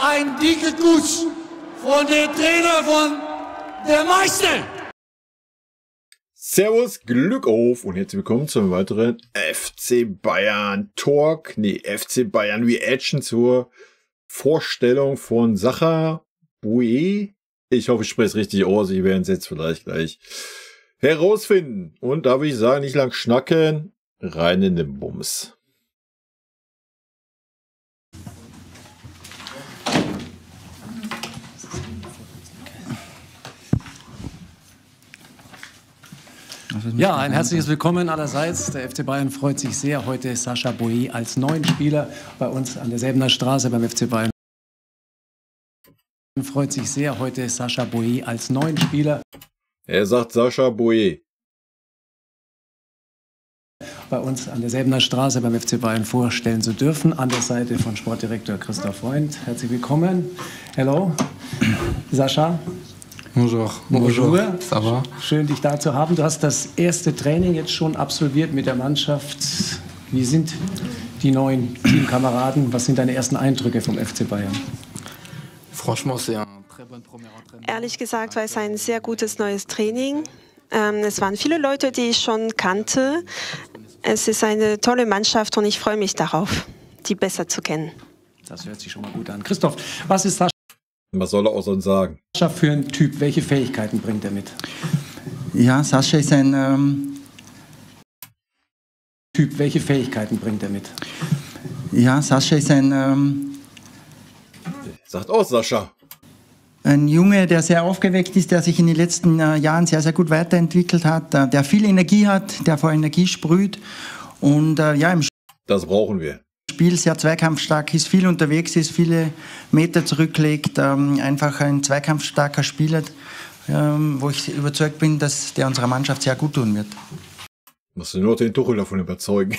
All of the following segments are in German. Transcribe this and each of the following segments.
ein dicker Kuss von der Trainer von der Meister. Servus, Glück auf und herzlich willkommen zum weiteren FC Bayern Talk, FC Bayern Reaction zur Vorstellung von Sacha Boey. Ich hoffe, ich spreche es richtig aus, ich werde es jetzt vielleicht gleich herausfinden. Und da würde ich sagen, nicht lang schnacken, rein in den Bums. Ja, ein herzliches Willkommen allerseits. Der FC Bayern freut sich sehr, heute Sacha Boey als neuen Spieler bei uns an der Säbener Straße beim FC Bayern. Freut sich sehr, heute Sacha Boey als neuen Spieler. Er sagt Sacha Boey. Bei uns an der Säbener Straße beim FC Bayern vorstellen zu dürfen. An der Seite von Sportdirektor Christoph Freund. Herzlich willkommen. Hello, Sacha. Bonjour. Bonjour. Ça va? Schön, dich da zu haben. Du hast das erste Training jetzt schon absolviert mit der Mannschaft. Wie sind die neuen Teamkameraden? Was sind deine ersten Eindrücke vom FC Bayern? Ehrlich gesagt war es ein sehr gutes neues Training. Es waren viele Leute, die ich schon kannte. Es ist eine tolle Mannschaft und ich freue mich darauf, die besser zu kennen. Das hört sich schon mal gut an. Christoph, was ist Sascha Was soll er auch sonst sagen? für ein Typ? Welche Fähigkeiten bringt er mit? Ja, Sascha ist ein Typ, welche Fähigkeiten bringt er mit? Ja, Sascha ist ein Sagt auch Sascha. ein Junge, der sehr aufgeweckt ist, der sich in den letzten Jahren sehr, sehr gut weiterentwickelt hat, der viel Energie hat, der vor Energie sprüht und ja, im Das brauchen wir. Spiel sehr zweikampfstark ist, viel unterwegs ist, viele Meter zurücklegt, einfach ein zweikampfstarker Spieler, wo ich überzeugt bin, dass der unserer Mannschaft sehr gut tun wird. Musst du nur den Tuchel davon überzeugen.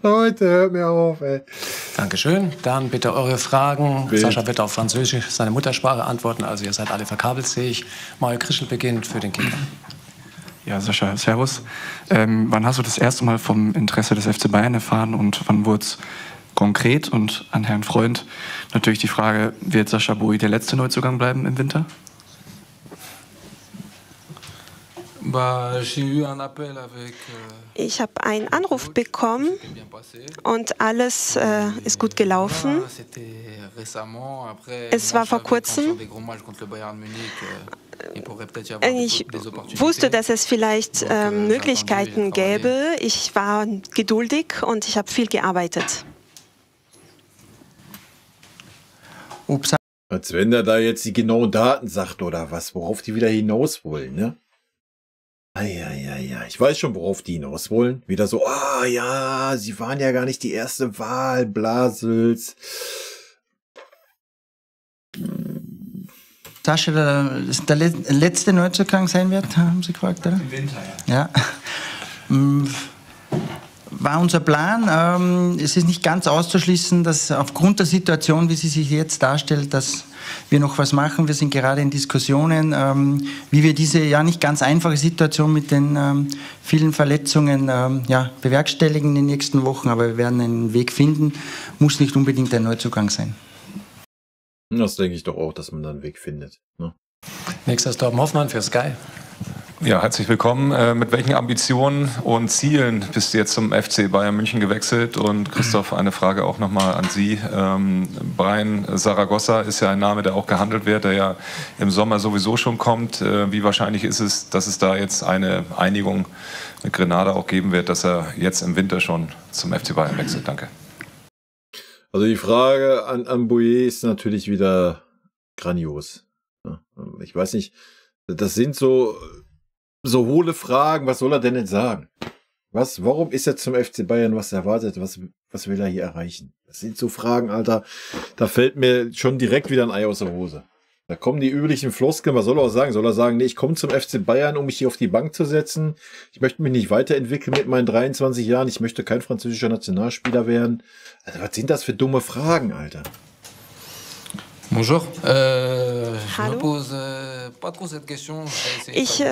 Leute, hört mir auf, ey. Dankeschön. Dann bitte eure Fragen. Bitte. Sascha wird auf Französisch seine Muttersprache antworten, also ihr seid alle verkabelfähig. Mario Krischl beginnt für den Kicker. Ja, Sascha, servus. Wann hast du das erste Mal vom Interesse des FC Bayern erfahren und wann wurde es konkret? Und an Herrn Freund natürlich die Frage, wird Sacha Boey der letzte Neuzugang bleiben im Winter? Ich habe einen Anruf bekommen und alles ist gut gelaufen. Es war vor kurzem. Ich wusste, dass es vielleicht Möglichkeiten gäbe. Ich war geduldig und ich habe viel gearbeitet. Als wenn er da jetzt die genauen Daten sagt oder was, worauf die wieder hinaus wollen, ne? Ja, ich weiß schon, worauf die hinaus wollen. Wieder so, ja, sie waren ja gar nicht die erste Wahl, Blasels. Sascha der letzte Neuzugang sein wird, haben Sie gefragt, oder? Im Winter, ja. War unser Plan. Es ist nicht ganz auszuschließen, dass aufgrund der Situation, wie sie sich jetzt darstellt, dass wir noch was machen. Wir sind gerade in Diskussionen, wie wir diese ja nicht ganz einfache Situation mit den vielen Verletzungen bewerkstelligen in den nächsten Wochen. Aber wir werden einen Weg finden. Muss nicht unbedingt ein Neuzugang sein. Das denke ich doch auch, dass man da einen Weg findet. Ne? Nächster ist Torben Hoffmann für Sky. Ja, herzlich willkommen. Mit welchen Ambitionen und Zielen bist du jetzt zum FC Bayern München gewechselt? Und Christoph, eine Frage auch nochmal an Sie. Brian Zaragoza ist ja ein Name, der auch gehandelt wird, der ja im Sommer sowieso schon kommt. Wie wahrscheinlich ist es, dass es da jetzt eine Einigung mit Grenada auch geben wird, dass er jetzt im Winter schon zum FC Bayern wechselt? Danke. Also die Frage an Boey ist natürlich wieder grandios. Ich weiß nicht, das sind so hohle Fragen, was soll er denn jetzt sagen? Warum ist er zum FC Bayern, was erwartet, was will er hier erreichen? Das sind so Fragen, Alter, da fällt mir schon direkt wieder ein Ei aus der Hose. Da kommen die üblichen Floskeln, was soll er auch sagen? Soll er sagen, nee, ich komme zum FC Bayern, um mich hier auf die Bank zu setzen, ich möchte mich nicht weiterentwickeln mit meinen 23 Jahren, ich möchte kein französischer Nationalspieler werden. Also was sind das für dumme Fragen, Alter? Bonjour. Hallo. Ich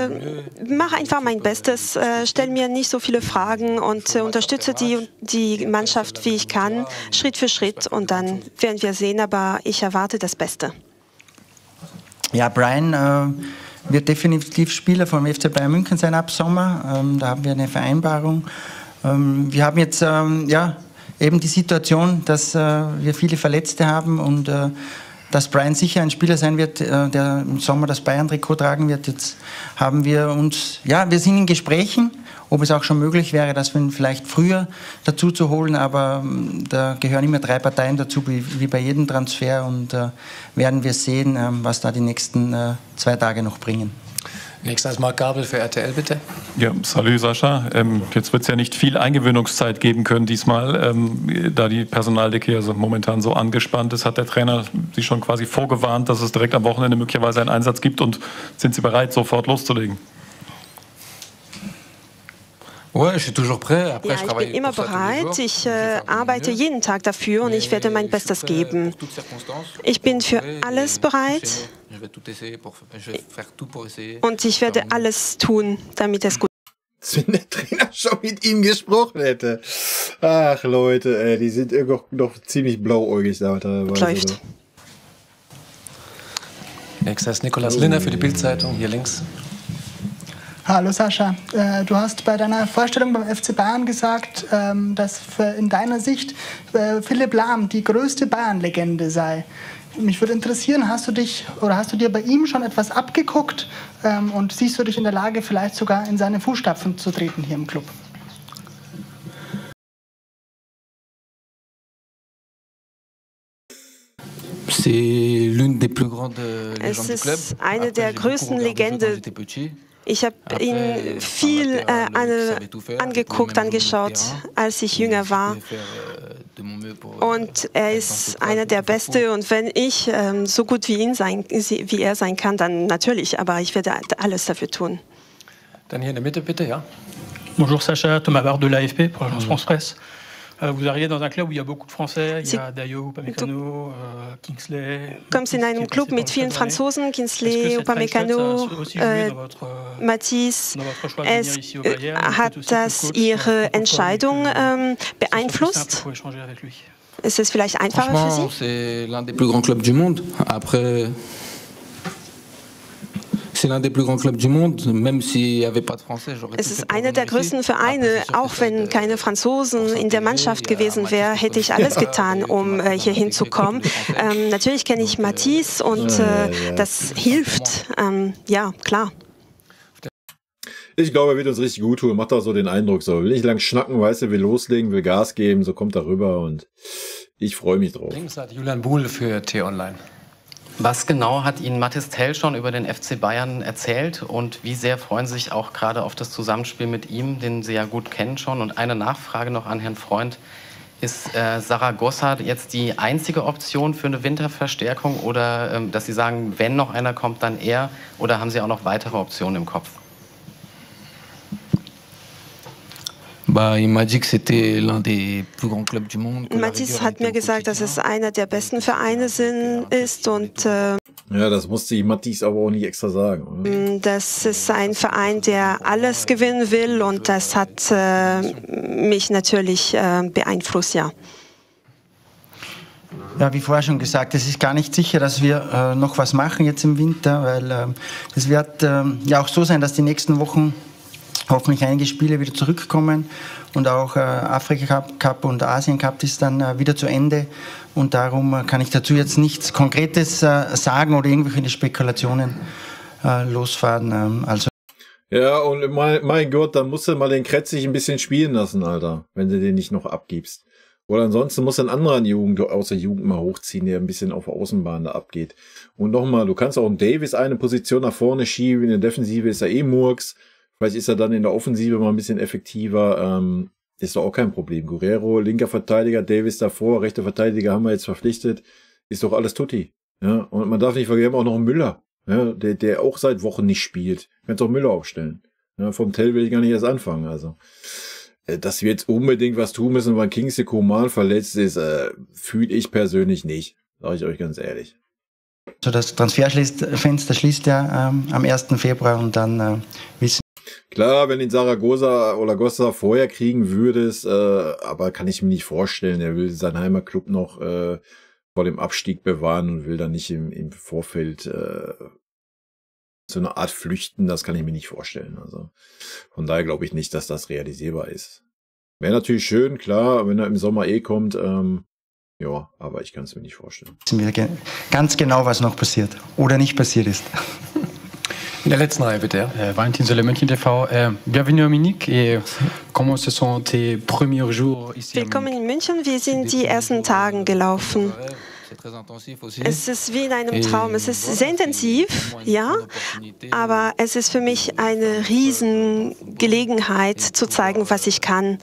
mache einfach mein Bestes, stelle mir nicht so viele Fragen und unterstütze die Mannschaft, wie ich kann, Schritt für Schritt. Und dann werden wir sehen, aber ich erwarte das Beste. Ja, Brian wird definitiv Spieler vom FC Bayern München sein ab Sommer. Da haben wir eine Vereinbarung. Wir haben jetzt eben die Situation, dass wir viele Verletzte haben und dass Brian sicher ein Spieler sein wird, der im Sommer das Bayern-Trikot tragen wird. Jetzt haben wir uns, wir sind in Gesprächen, ob es auch schon möglich wäre, dass wir ihn vielleicht früher dazu zu holen, aber da gehören immer 3 Parteien dazu, wie bei jedem Transfer, und werden wir sehen, was da die nächsten 2 Tage noch bringen. Nächstes Marc Gabel für RTL, bitte. Ja, salut Sascha. Jetzt wird es ja nicht viel Eingewöhnungszeit geben können diesmal, da die Personaldecke also momentan so angespannt ist. Hat der Trainer Sie schon quasi vorgewarnt, dass es direkt am Wochenende möglicherweise einen Einsatz gibt, und sind Sie bereit, sofort loszulegen? Ja, ich bin immer bereit. Ich arbeite jeden Tag dafür und ich werde mein Bestes geben. Ich bin für alles bereit und ich werde alles tun, damit es gut ist. Wenn der Trainer schon mit ihm gesprochen hätte. Ach Leute, ey, die sind noch ziemlich blauäugig da teilweise. läuft. Nächster ist Nikolaus Linner für die Bild-Zeitung, hier links. Hallo Sascha, du hast bei deiner Vorstellung beim FC Bayern gesagt, dass in deiner Sicht Philipp Lahm die größte Bayern-Legende sei. Mich würde interessieren, hast du dir bei ihm schon etwas abgeguckt und siehst du dich in der Lage, vielleicht sogar in seine Fußstapfen zu treten hier im Club? Es ist eine der größten Legenden. Ich habe ihn viel angeschaut, als ich jünger war. Und er ist einer der Besten. Und wenn ich so gut wie er sein kann, dann natürlich. Aber ich werde alles dafür tun. Dann hier in der Mitte, bitte, ja. Bonjour Sacha, Thomas Bard de l'AFP pour l'agence France Presse. Vous arrivez dans un club où il y a beaucoup de Français, il y a Dayo, Upamecano, Kingsley. Du kommst in einem Club mit vielen Franzosen, Kingsley, Upamecano, Matisse. Hat das Ihre Entscheidung beeinflusst? Ist es vielleicht einfacher für Sie? C'est l'un des plus grands clubs du monde. Après, es ist einer der größten Vereine. Auch wenn keine Franzosen in der Mannschaft gewesen wären, hätte ich alles getan, um hier hinzukommen. Natürlich kenne ich Matisse und das hilft. Ja, klar. Ich glaube, er wird uns richtig gut tun. Macht auch so den Eindruck. So, will nicht lang schnacken, weißt du, will loslegen, will Gas geben, so kommt er rüber und ich freue mich drauf. Links hat Julian Buhl für T-Online. Was genau hat Ihnen Mathis Tell schon über den FC Bayern erzählt und wie sehr freuen Sie sich auch gerade auf das Zusammenspiel mit ihm, den Sie ja gut kennen schon? Und eine Nachfrage noch an Herrn Freund. Ist Zaragoza jetzt die einzige Option für eine Winterverstärkung oder dass Sie sagen, wenn noch einer kommt, dann er? Oder haben Sie auch noch weitere Optionen im Kopf? Matisse hat mir gesagt, dass es einer der besten Vereine ist und ja, das musste ich Matisse aber auch nicht extra sagen, oder? Das ist ein Verein, der alles gewinnen will und das hat mich natürlich beeinflusst, ja. Ja, wie vorher schon gesagt, es ist gar nicht sicher, dass wir noch was machen jetzt im Winter, weil es wird ja auch so sein, dass die nächsten Wochen hoffentlich einige Spiele wieder zurückkommen und auch Afrika Cup und Asien Cup ist dann wieder zu Ende und darum kann ich dazu jetzt nichts Konkretes sagen oder irgendwelche Spekulationen losfahren. Ja, und mein Gott, dann musst du mal den Kretzig ein bisschen spielen lassen, Alter, wenn du den nicht noch abgibst. Oder ansonsten muss ein anderer aus der Jugend mal hochziehen, der ein bisschen auf der Außenbahn da abgeht. Und nochmal, du kannst auch einen Davis eine Position nach vorne schieben, in der Defensive ist er eh Murks. Vielleicht ist er dann in der Offensive mal ein bisschen effektiver. Ist doch auch kein Problem. Guerrero, linker Verteidiger, Davis davor, rechter Verteidiger haben wir jetzt verpflichtet. Ist doch alles tutti. Ja? Und man darf nicht vergessen, auch noch einen Müller, ja? der auch seit Wochen nicht spielt. Du kannst auch Müller aufstellen. Ja? Vom Tell will ich gar nicht erst anfangen. Also, dass wir jetzt unbedingt was tun müssen, weil Kingsley Coman verletzt ist, fühle ich persönlich nicht. Sage ich euch ganz ehrlich. Also das Transferfenster schließt ja am 1. Februar und dann wissen. Klar, wenn ihn Zaragoza vorher kriegen würdest, aber kann ich mir nicht vorstellen. Er will seinen Heimatclub noch vor dem Abstieg bewahren und will dann nicht im Vorfeld so eine Art flüchten. Das kann ich mir nicht vorstellen. Also von daher glaube ich nicht, dass das realisierbar ist. Wäre natürlich schön, klar, wenn er im Sommer kommt. Ja, aber ich kann es mir nicht vorstellen. Wissen wir ganz genau, was noch passiert oder nicht passiert ist. In der letzten Reihe, bitte. Valentin Solle, München TV. Bienvenue à Munich. Et comment se sont tes premiers jours ici? Willkommen in München. Wie sind die ersten Tage gelaufen? Es ist wie in einem Traum. Es ist sehr intensiv, ja, aber es ist für mich eine Riesengelegenheit zu zeigen, was ich kann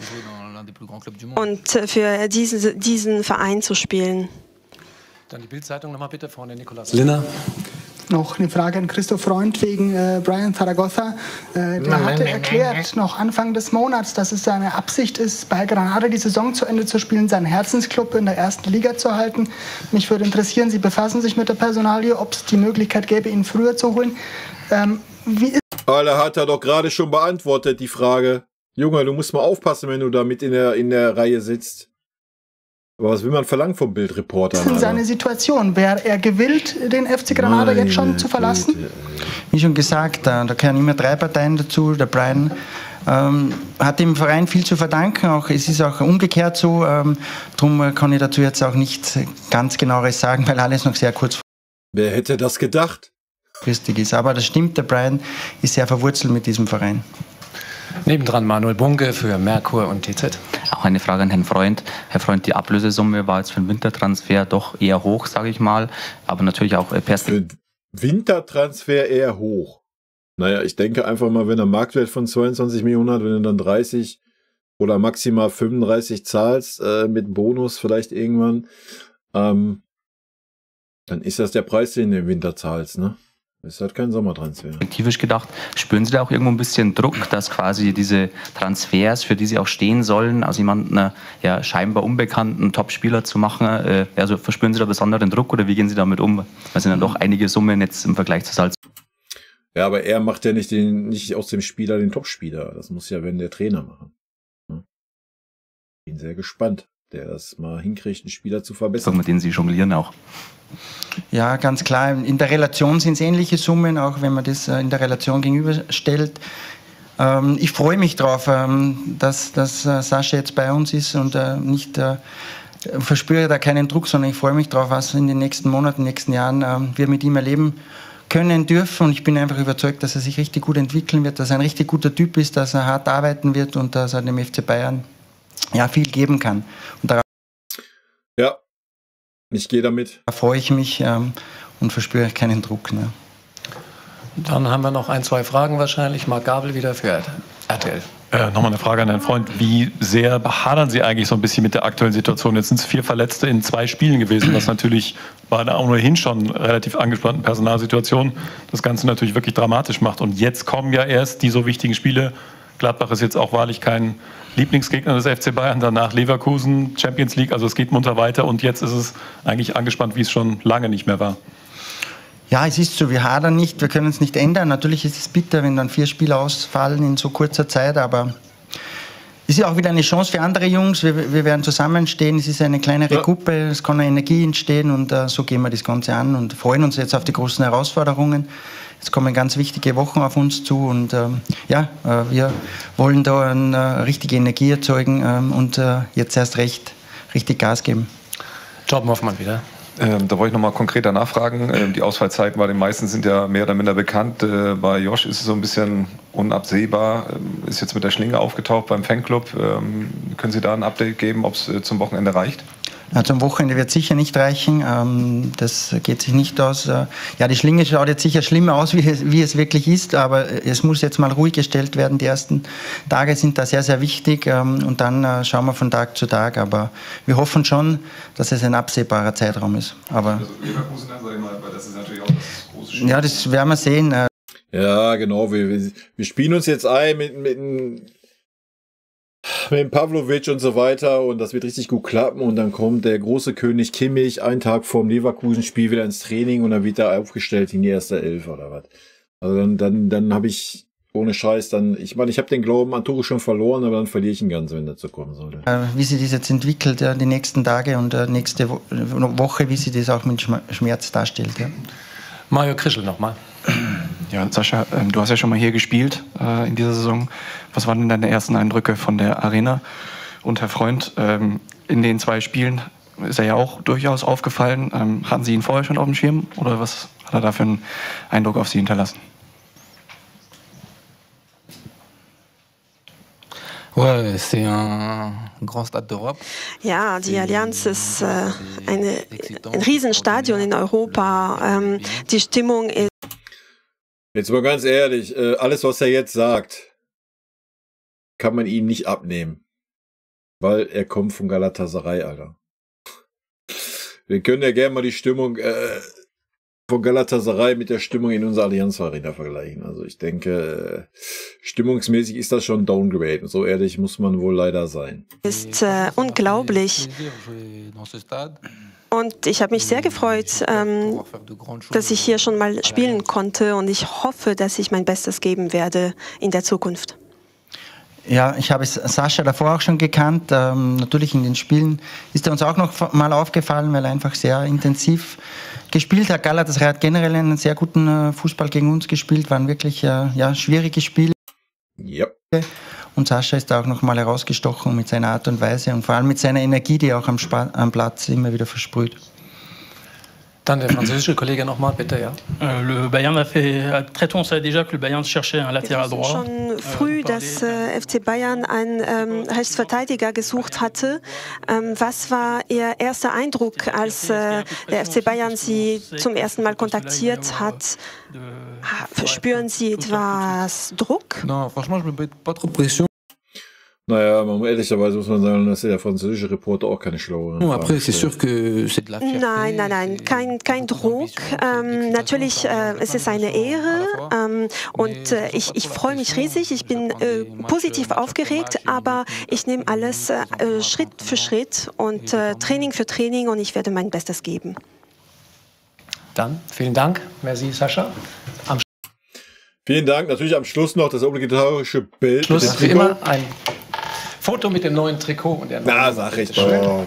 und für diesen Verein zu spielen. Dann die Bild-Zeitung nochmal bitte vorne, Nikolaus Linner. Noch eine Frage an Christoph Freund wegen Brian Zaragoza. Der hatte erklärt noch Anfang des Monats, dass es seine Absicht ist, bei Granada die Saison zu Ende zu spielen, seinen Herzensclub in der ersten Liga zu halten. Mich würde interessieren, Sie befassen sich mit der Personalie, ob es die Möglichkeit gäbe, ihn früher zu holen. Alter, hat er doch gerade schon beantwortet, die Frage. Junge, du musst mal aufpassen, wenn du da mit in der Reihe sitzt. Aber was will man verlangen vom Bildreporter? Was ist denn seine Situation? Wäre er gewillt, den FC Granada jetzt schon zu verlassen? Wie schon gesagt, da gehören immer 3 Parteien dazu. Der Brian hat dem Verein viel zu verdanken. Es ist auch umgekehrt so. Darum kann ich dazu jetzt auch nichts ganz Genaueres sagen, weil alles noch sehr kurz. Wer hätte das gedacht? Kurzfristig ist. Aber das stimmt, der Brian ist sehr verwurzelt mit diesem Verein. Nebendran Manuel Bunke für Merkur und TZ. Auch eine Frage an Herrn Freund. Herr Freund, die Ablösesumme war jetzt für den Wintertransfer doch eher hoch, sage ich mal. Aber natürlich auch für Wintertransfer eher hoch. Naja, ich denke einfach mal, wenn er Marktwert von 22 Millionen hat, wenn du dann 30 oder maximal 35 zahlst, mit Bonus vielleicht irgendwann, dann ist das der Preis, den du im Winter zahlst, ne? Ist halt kein Sommertransfer. Perspektivisch gedacht, spüren Sie da auch irgendwo ein bisschen Druck, dass quasi diese Transfers, für die Sie auch stehen sollen, aus jemandem ja scheinbar unbekannten Topspieler zu machen, also verspüren Sie da besonderen Druck oder wie gehen Sie damit um? Das sind dann doch einige Summen jetzt im Vergleich zu Salzburg. Ja, aber er macht ja nicht aus dem Spieler den Topspieler. Das muss ja, wenn der Trainer machen. Bin sehr gespannt, der das mal hinkriegt, einen Spieler zu verbessern. Mit denen Sie jonglieren auch. Ja, ganz klar. In der Relation sind es ähnliche Summen, auch wenn man das in der Relation gegenüberstellt. Ich freue mich drauf, dass Sascha jetzt bei uns ist und nicht verspüre da keinen Druck, sondern ich freue mich drauf, was in den nächsten Monaten, nächsten Jahren wir mit ihm erleben können, dürfen. Und ich bin einfach überzeugt, dass er sich richtig gut entwickeln wird, dass er ein richtig guter Typ ist, dass er hart arbeiten wird und dass er dem FC Bayern ja viel geben kann. Und darauf ja. Ich gehe damit. Da freue ich mich und verspüre keinen Druck. Ne? Dann haben wir noch 1, 2 Fragen wahrscheinlich. Marc Gabel wieder für RTL. Nochmal eine Frage an Herrn Freund. Wie sehr behadern Sie eigentlich so ein bisschen mit der aktuellen Situation? Jetzt sind es 4 Verletzte in 2 Spielen gewesen, was natürlich bei einer ohnehin schon relativ angespannten Personalsituation das Ganze natürlich wirklich dramatisch macht. Und jetzt kommen ja erst die so wichtigen Spiele. Gladbach ist jetzt auch wahrlich kein Lieblingsgegner des FC Bayern, danach Leverkusen, Champions League, also es geht munter weiter und jetzt ist es eigentlich angespannt, wie es schon lange nicht mehr war. Ja, es ist so, wir hadern nicht, wir können es nicht ändern. Natürlich ist es bitter, wenn dann 4 Spiele ausfallen in so kurzer Zeit, aber es ist ja auch wieder eine Chance für andere Jungs, wir werden zusammenstehen, es ist eine kleinere Gruppe, es kann eine Energie entstehen und so gehen wir das Ganze an und freuen uns jetzt auf die großen Herausforderungen. Es kommen ganz wichtige Wochen auf uns zu und wir wollen da eine richtige Energie erzeugen und jetzt erst richtig Gas geben. Torben Hoffmann wieder. Da wollte ich nochmal konkreter nachfragen. Die Ausfallzeiten bei den meisten sind ja mehr oder minder bekannt. Bei Josh ist es so ein bisschen unabsehbar. Ist jetzt mit der Schlinge aufgetaucht beim Fanclub. Können Sie da ein Update geben, ob es zum Wochenende reicht? Ja, zum Wochenende wird sicher nicht reichen. Das geht sich nicht aus. Ja, die Schlinge schaut jetzt sicher schlimmer aus, wie es wirklich ist, aber es muss jetzt mal ruhig gestellt werden. Die ersten Tage sind da sehr, sehr wichtig und dann schauen wir von Tag zu Tag. Aber wir hoffen schon, dass es ein absehbarer Zeitraum ist. Aber also Leverkusen, sag ich mal, weil das ist natürlich auch das große Spiel. Ja, das werden wir sehen. Ja, genau. Wir spielen uns jetzt ein mit mit dem Pavlovic und so weiter und das wird richtig gut klappen und dann kommt der große König Kimmich einen Tag vorm Leverkusen-Spiel wieder ins Training und dann wird er aufgestellt in die erste Elf oder was. Also dann habe ich ohne Scheiß ich meine, ich habe den Glauben an Tore schon verloren, aber dann verliere ich ihn ganz, wenn dazu kommen sollte. Wie sich das jetzt entwickelt, ja, die nächsten Tage und nächste Woche, wie sich das auch mit Schmerz darstellt. Ja. Mario Krischl nochmal. Ja, Sascha, du hast ja schon mal hier gespielt in dieser Saison. Was waren denn deine ersten Eindrücke von der Arena? Und Herr Freund, in den 2 Spielen ist er ja auch durchaus aufgefallen. Hatten Sie ihn vorher schon auf dem Schirm oder was hat er da für einen Eindruck auf Sie hinterlassen? Ja, die Allianz ist ein Riesenstadion in Europa. Die Stimmung ist... Jetzt mal ganz ehrlich, alles, was er jetzt sagt, kann man ihm nicht abnehmen. Weil er kommt von Galatasaray, Alter. Wir können ja gerne mal die Stimmung von Galatasaray mit der Stimmung in unserer Allianz Arena vergleichen. Also ich denke, stimmungsmäßig ist das schon Downgrade. So ehrlich muss man wohl leider sein. Ist unglaublich. Und ich habe mich sehr gefreut, dass ich hier schon mal spielen konnte und ich hoffe, dass ich mein Bestes geben werde in der Zukunft. Ja, ich habe Sascha davor auch schon gekannt. Natürlich in den Spielen ist er uns auch noch mal aufgefallen, weil er einfach sehr intensiv gespielt hat. Galatasaray hat generell einen sehr guten Fußball gegen uns gespielt, waren wirklich schwierige Spiele. Yep. Und Sascha ist da auch noch mal herausgestochen mit seiner Art und Weise und vor allem mit seiner Energie, die er auch am Platz immer wieder versprüht. Dann der französische Kollege nochmal, bitte, ja. Le Bayern très tôt, on savait déjà que le Bayern cherchait un latéral droit. Schon früh, dass FC Bayern einen Rechtsverteidiger gesucht hatte. Was war Ihr erster Eindruck, als der FC Bayern Sie zum ersten Mal kontaktiert hat? Spüren Sie etwas Druck? Non, franchement, je me mets pas trop de pression. Naja, ehrlicherweise muss man sagen, dass der französische Reporter auch keine schlaue Après, c'est sûr que c'est de la fierté. Nein, kein Druck. Natürlich, es ist eine Ehre und ich freue mich riesig. Ich bin positiv aufgeregt, aber ich nehme alles Schritt für Schritt und Training für Training und ich werde mein Bestes geben. Dann vielen Dank. Merci, Sascha. Vielen Dank. Natürlich am Schluss noch das obligatorische Bild. Schluss, wie immer, ein Foto mit dem neuen Trikot. Und der Na, sag ich doch.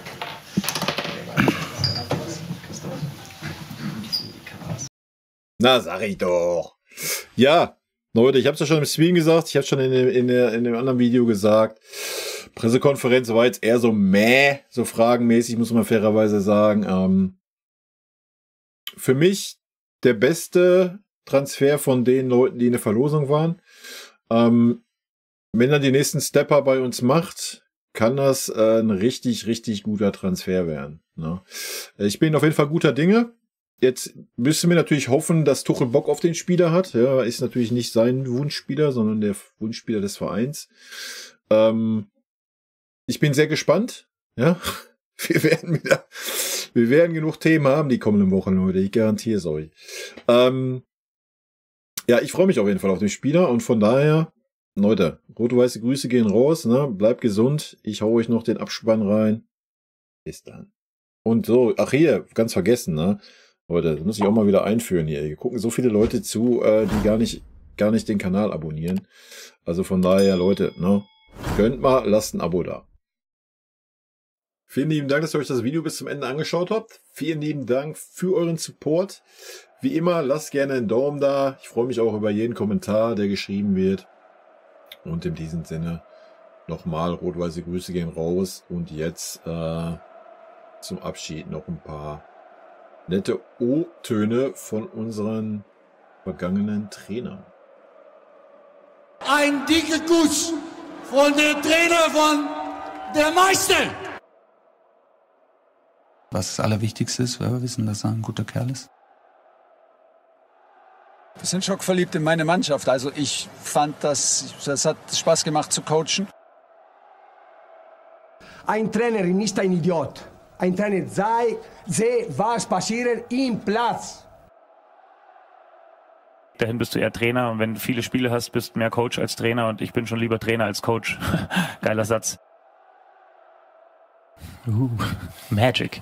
Na, sag ich doch. Ja, Leute, ich habe es ja schon im Stream gesagt, ich habe es schon in dem anderen Video gesagt. Pressekonferenz war jetzt eher so so fragenmäßig, muss man fairerweise sagen. Für mich der beste Transfer von den Leuten, die in der Verlosung waren. Wenn er die nächsten Stepper bei uns macht, kann das ein richtig, richtig guter Transfer werden. Ne? Ich bin auf jeden Fall guter Dinge. Jetzt müssen wir natürlich hoffen, dass Tuchel Bock auf den Spieler hat. Ja, ist natürlich nicht sein Wunschspieler, sondern der Wunschspieler des Vereins. Ich bin sehr gespannt. Ja, wir werden genug Themen haben die kommenden Wochen, Leute. Ich garantiere es euch. Ja, ich freue mich auf jeden Fall auf den Spieler und von daher, Leute, rot-weiße Grüße gehen raus, ne? Bleibt gesund. Ich hau euch noch den Abspann rein. Bis dann. Und so, ach hier, ganz vergessen, ne? Leute, das muss ich auch mal wieder einführen hier. Hier gucken so viele Leute zu, die gar nicht den Kanal abonnieren. Also von daher, Leute, ne? Gönnt mal, lasst ein Abo da. Vielen lieben Dank, dass ihr euch das Video bis zum Ende angeschaut habt. Vielen lieben Dank für euren Support. Wie immer, lasst gerne einen Daumen da. Ich freue mich auch über jeden Kommentar, der geschrieben wird. Und in diesem Sinne nochmal rot-weiße Grüße gehen raus. Und jetzt zum Abschied noch ein paar nette O-Töne von unseren vergangenen Trainern. Ein dicker Kuss von der Trainer von der Meister. Was das Allerwichtigste ist, weil wir wissen, dass er ein guter Kerl ist. Wir sind schockverliebt in meine Mannschaft. Also ich fand, das hat Spaß gemacht zu coachen. Ein Trainer ist ein Idiot. Ein Trainer sehe, was passiert im Platz. dahin bist du eher Trainer und wenn du viele Spiele hast, bist du mehr Coach als Trainer und ich bin schon lieber Trainer als Coach. Geiler Satz. Magic.